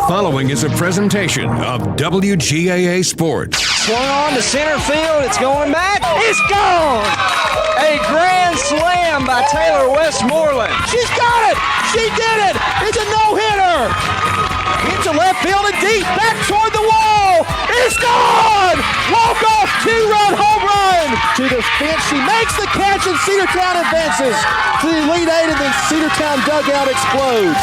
following is a presentation of WGAA Sports. Swung on to center field. It's going back. It's gone! A grand slam by Taylor Westmoreland. She's got it! She did it! It's a no-hitter! Into left field and deep. Back toward the wall. It's gone! Walk-off two-run home run to the fence. She makes the catch and Cedartown advances to the Elite Eight, and then Cedartown dugout explodes.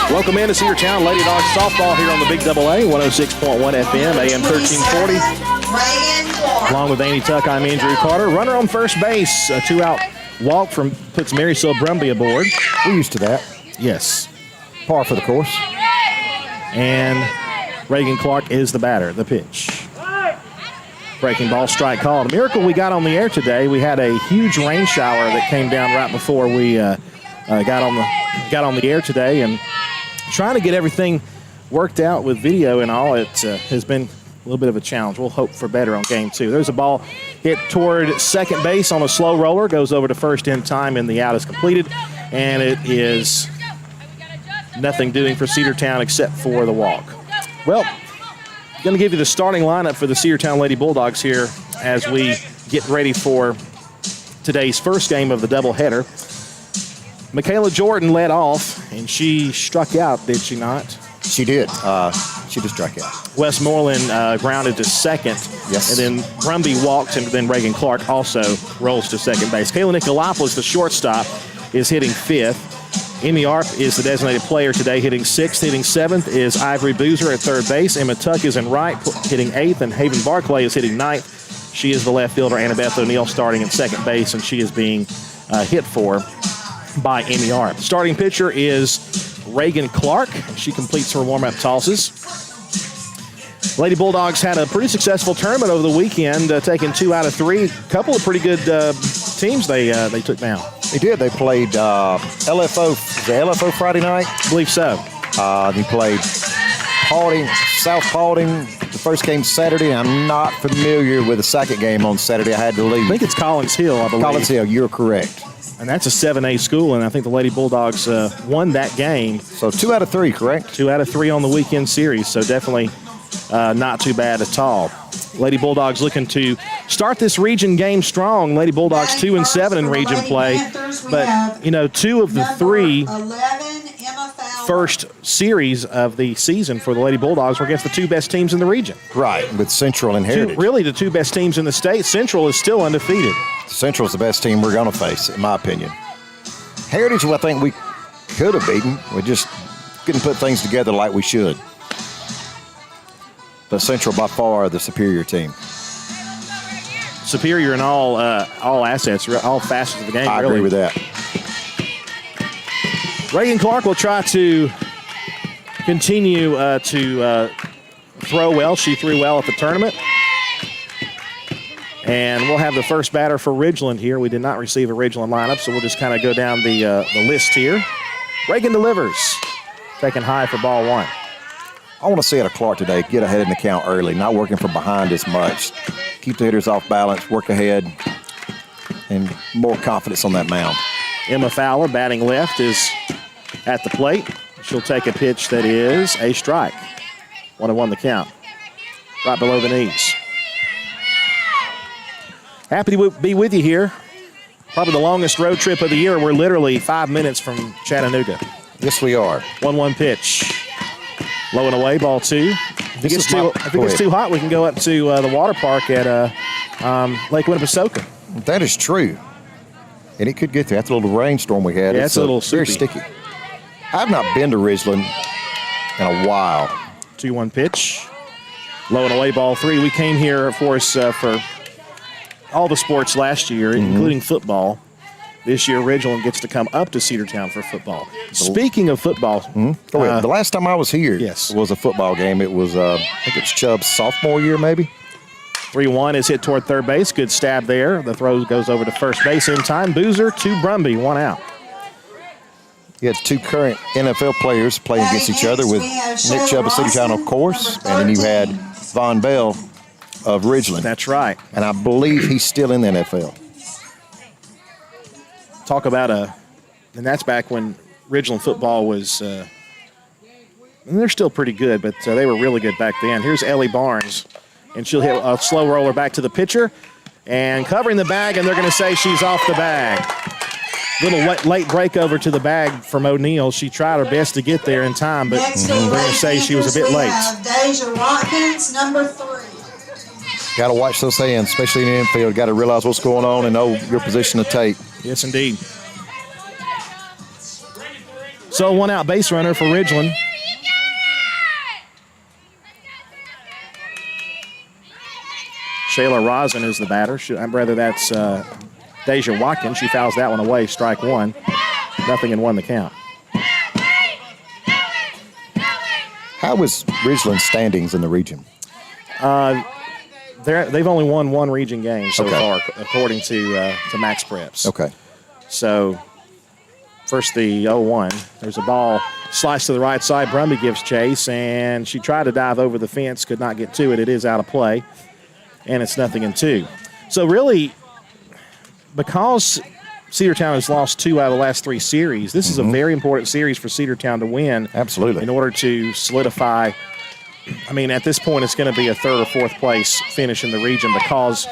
Welcome into Cedartown Lady Dawgs softball here on the Big AA, 106.1 FM, AM 1340. Along with Amy Tuck, I'm Andrew Carter. Runner on first base, a two-out walk puts Mary Sil Brumby aboard. We're used to that. Yes. Par for the course. And Reagan Clark is the batter, the pitch. Breaking ball, strike called. A miracle we got on the air today. We had a huge rain shower that came down right before we got on the air today, and trying to get everything worked out with video and all, it has been a little bit of a challenge. We'll hope for better on game two. There's a ball hit toward second base on a slow roller, goes over to first in time, and the out is completed. And it is nothing doing for Cedartown except for the walk. Well, I'm going to give you the starting lineup for the Cedartown Lady Bulldogs here as we get ready for today's first game of the doubleheader. Michaela Jordan led off, and she struck out, did she not? She did. She just struck out. Westmoreland grounded to second. Yes. And then Brumby walked, and then Reagan Clark also rolls to second base. Kayla Nicolopoulos, the shortstop, is hitting fifth. Emmy Arp is the designated player today, hitting sixth. Hitting seventh is Ivory Boozer at third base. Emma Tuck is in right, hitting eighth, and Haven Barclay is hitting ninth. She is the left fielder. Annabeth O'Neill starting at second base, and she is being hit for by Amy Arp. Starting pitcher is Reagan Clark. She completes her warm-up tosses. Lady Bulldogs had a pretty successful tournament over the weekend, taking 2 out of 3. A couple of pretty good teams they took down. They did. They played LFO Friday night? I believe so. They played South Paulding, the first game Saturday. I'm not familiar with the second game on Saturday. I had to leave. I think it's Collins Hill, I believe. Collins Hill, you're correct. And that's a 7A school, and I think the Lady Bulldogs won that game. So 2 out of 3, correct? 2 out of 3 on the weekend series, so definitely not too bad at all. Lady Bulldogs looking to start this region game strong. Lady Bulldogs 2-7 in region play, but you know, 2 of the 3 first series of the season for the Lady Bulldogs were against the 2 best teams in the region. Right, with Central and Heritage. Really the 2 best teams in the state. Central is still undefeated. Central's the best team we're going to face, in my opinion. Heritage, I think we could have beaten. We just couldn't put things together like we should. But Central, by far, the superior team. Superior in all assets, all facets of the game. I agree with that. Reagan Clark will try to continue to throw well. She threw well at the tournament. And we'll have the first batter for Ridgeland here. We did not receive a Ridgeland lineup, so we'll just kind of go down the list here. Reagan delivers, taking high for ball 1. I want to see out of Clark today, get ahead in the count early, not working from behind as much. Keep the hitters off balance, work ahead, and more confidence on that mound. Emma Fowler, batting left, is at the plate. She'll take a pitch that is a strike. 1-1 the count. Right below the knees. Happy to be with you here. Probably the longest road trip of the year. We're literally 5 minutes from Chattanooga. Yes, we are. 1-1 pitch. Low and away, ball 2. If it gets too hot, we can go up to the water park at Lake Winnepesaukah. That is true. And it could get there. That's a little rainstorm we had. Yeah, it's a little very sticky. I've not been to Ridgeland in a while. 2-1 pitch. Low and away, ball 3. We came here, of course, for all the sports last year, including football. This year, Ridgeland gets to come up to Cedartown for football. Speaking of football. The last time I was here yes. was a football game. It was, I think it's Chubb's sophomore year, maybe. 3-1 is hit toward third base. Good stab there. The throw goes over to first base in time. Boozer to Brumby, 1 out. You had 2 current NFL players playing against each other with Nick Chubb of Cedartown, of course, and then you had Von Bell of Ridgeland. That's right. And I believe he's still in the NFL. Talk about and that's back when Ridgeland football was, and they're still pretty good, but they were really good back then. Here's Ellie Barnes, and she'll hit a slow roller back to the pitcher, and covering the bag, and they're going to say she's off the bag. Little late break over to the bag from O'Neal. She tried her best to get there in time, but they're going to say she was a bit late. Deja Watkins, number 3. Got to watch those hands, especially in the infield. Got to realize what's going on and know your position to take. Yes, indeed. So 1 out base runner for Ridgeland. Shayla Rosin is the batter. Rather, that's Deja Watkins. She fouls that one away, strike 1. 0-1 the count. How is Ridgeland's standings in the region? They've only won 1 region game so far, according to Max Preps. Okay. So, first the 0-1. There's a ball sliced to the right side. Brumby gives chase, and she tried to dive over the fence, could not get to it. It is out of play, and it's 0-2. So, really, because Cedartown has lost 2 out of the last 3 series, this is a very important series for Cedartown to win. Absolutely. In order to solidify, I mean, at this point, it's going to be a 3rd or 4th place finish in the region because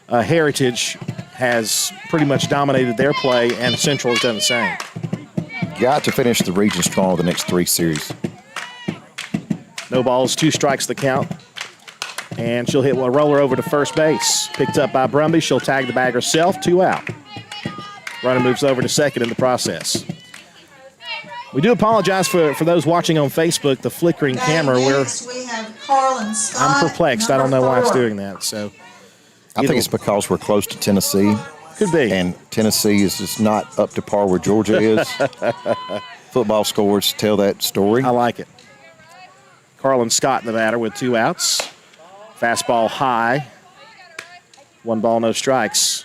Heritage has pretty much dominated their play, and Central has done the same. Got to finish the region strong the next 3 series. No balls, 2 strikes the count. And she'll hit a roller over to first base. Picked up by Brumby. She'll tag the bag herself, 2 out. Runner moves over to second in the process. We do apologize for those watching on Facebook, the flickering camera. Next, we have Carlin Scott, I'm perplexed. I don't know why it's doing that. So I think it's because we're close to Tennessee. Could be. And Tennessee is just not up to par where Georgia is. Football scores tell that story. I like it. Carlin Scott in the batter with 2 outs. Fastball high. 1 ball, no strikes.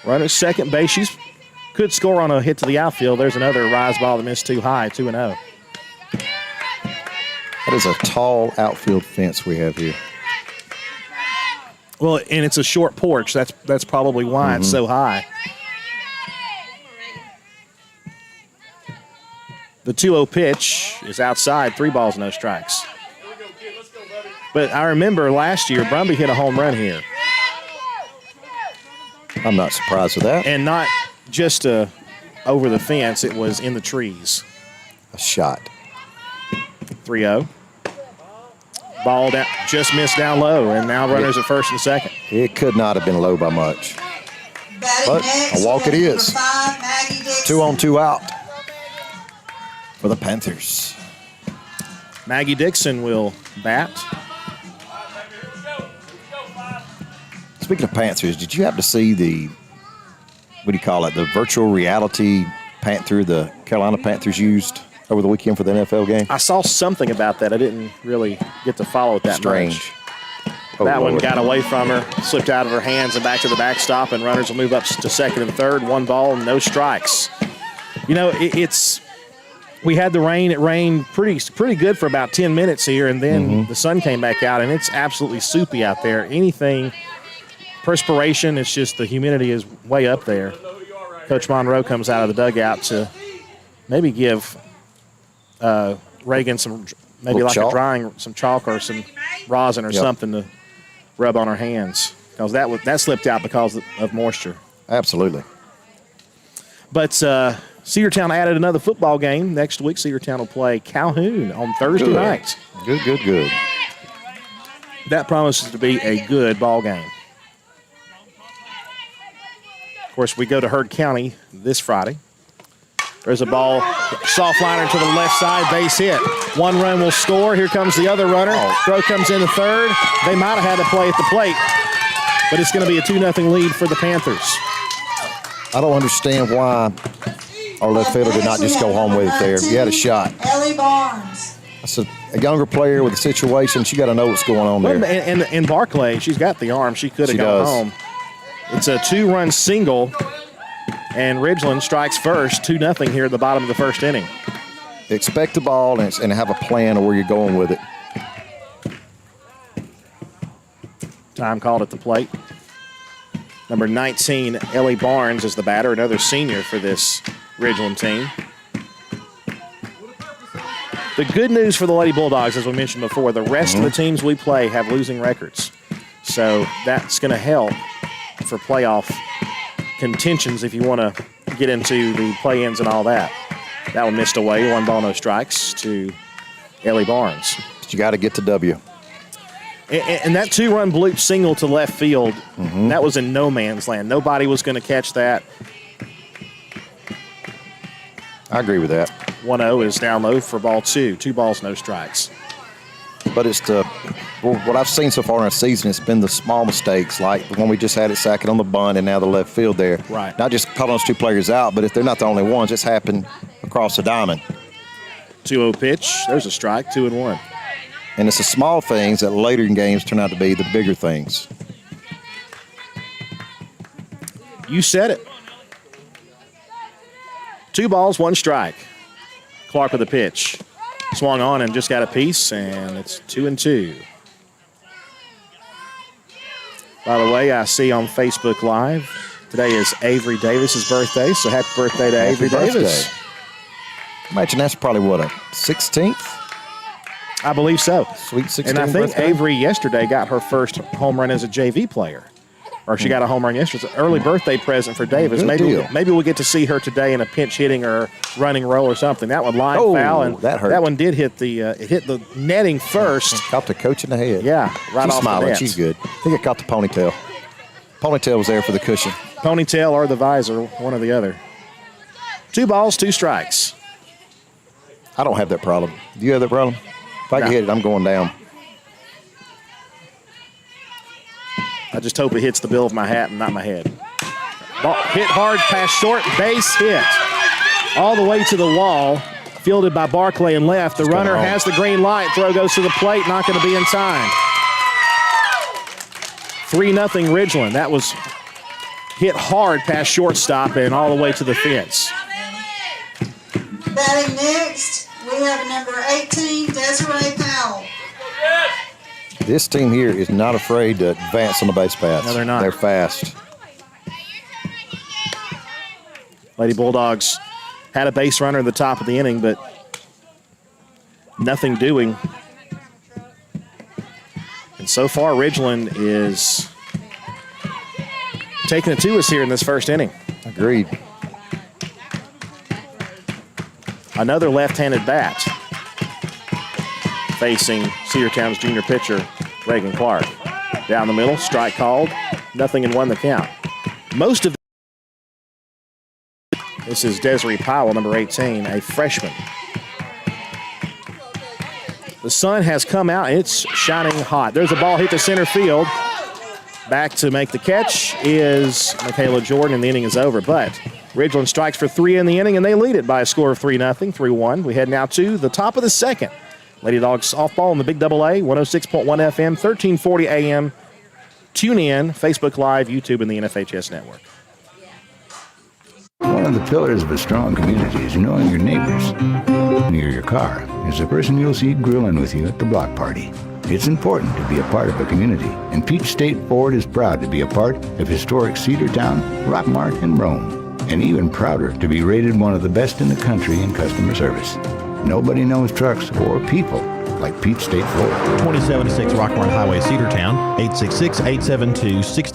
Runner second base. She could score on a hit to the outfield. There's another rise ball that missed too high, 2-0. That is a tall outfield fence we have here. Well, and it's a short porch. That's probably why it's so high. The 2-0 pitch is outside, 3 balls, no strikes. But I remember last year, Brumby hit a home run here. I'm not surprised with that. And not just over the fence, it was in the trees. A shot. 3-0. Ball down, just missed down low, and now runners at first and second. It could not have been low by much. But a walk it is. 2 on, 2 out for the Panthers. Maggie Dixon will bat. Speaking of Panthers, did you happen to see the virtual reality Panther the Carolina Panthers used over the weekend for the NFL game? I saw something about that. I didn't really get to follow it that Strange. much. Oh, that one Lord. got away from her, slipped out of her hands and back to the backstop, and runners will move up to second and third. 1 ball, no strikes. You know, we had the rain. It rained pretty good for about 10 minutes here, and then the sun came back out, and it's absolutely soupy out there. Perspiration, it's just the humidity is way up there. Coach Monroe comes out of the dugout to maybe give Reagan some chalk or some rosin or something to rub on her hands, because that slipped out because of moisture. Absolutely. But Cedartown added another football game. Next week, Cedartown will play Calhoun on Thursday night. Good. That promises to be a good ball game. Of course, we go to Heard County this Friday. There's a ball, soft liner to the left side, base hit. 1 run will score. Here comes the other runner. Throw comes in the third. They might have had to play at the plate, but it's going to be a 2-0 lead for the Panthers. I don't understand why our left fielder did not just go home with it there. He had a shot. Ellie Barnes. That's a younger player with a situation. She got to know what's going on there. And Barclay, she's got the arm. She could have gone home. It's a 2-run single And Ridgeland strikes first, 2-0 here at the bottom of the first inning. Expect the ball and have a plan of where you're going with it. Time called at the plate. Number 19, Ellie Barnes is the batter, another senior for this Ridgeland team. The good news for the Lady Bulldogs, as we mentioned before, the rest of the teams we play have losing records. So that's going to help for playoff contentions if you want to get into the play-ins and all that. That one missed away, 1 ball, no strikes to Ellie Barnes. But you got to get to W. And that 2-run bloop single to left field, that was in no man's land. Nobody was going to catch that. I agree with that. 1-0 is down low for ball 2. 2 balls, no strikes. But it's what I've seen so far in the season, it's been the small mistakes, like the one we just had at second on the bunt and now the left field there. Right. Not just calling those 2 players out, but if they're not the only ones, it's happened across the diamond. 2-0 pitch. There's a strike, 2-1. And it's the small things that later in games turn out to be the bigger things. You said it. 2 balls, 1 strike. Clark with a pitch. Swung on and just got a piece, and it's 2-2. By the way, I see on Facebook Live, today is Avery Davis's birthday, so happy birthday to Avery Davis. Imagine that's probably, what, a 16th? I believe so. Sweet 16th And I think birthday? Avery yesterday got her first home run as a JV player. Or she got a home run yesterday. It's an early birthday present for Davis. Good deal. Maybe we'll get to see her today in a pinch hitting or running roll or something. That one line foul, and that hurt. That one did hit the netting first. Caught the coach in the head. Yeah, right She's off smiling. the net. She's good. I think it caught the ponytail. Ponytail was there for the cushion. Ponytail or the visor, one or the other. 2 balls, 2 strikes. I don't have that problem. Do you have that problem? If I can hit it, I'm going down. I just hope it hits the bill of my hat and not my head. Ball hit hard, past short, base hit. All the way to the wall, fielded by Barclay and left. The runner has the green light. Throw goes to the plate, not going to be in time. 3-0 Ridgeland. That was hit hard past shortstop and all the way to the fence. Batting next, we have number 18, Desiree Powell. This team here is not afraid to advance on the base paths. No, they're not. They're fast. Lady Bulldogs had a base runner at the top of the inning, but nothing doing. And so far, Ridgeland is taking it to us here in this first inning. Agreed. Another left-handed bat facing Cedartown's junior pitcher, Reagan Clark. Down the middle, strike called, 0-1 the count. Most of this is Desiree Powell, number 18, a freshman. The sun has come out, and it's shining hot. There's a ball hit to center field. Back to make the catch is Michaela Jordan, and the inning is over. But Ridgeland strikes for 3 in the inning, and they lead it by a score of 3-0, 3-1. We head now to the top of the second. Lady Dogs softball on the Big AA, 106.1 FM, 1340 AM. Tune in, Facebook Live, YouTube, and the NFHS Network. One of the pillars of a strong community is knowing your neighbors. Near your car is the person you'll see grilling with you at the block party. It's important to be a part of a community, and Peach State Ford is proud to be a part of historic Cedartown, Rockmart, and Rome, and even prouder to be rated one of the best in the country in customer service. Nobody knows trucks or people like Peach State Ford. 2076 Rockmart Highway, Cedartown, 866-872-60.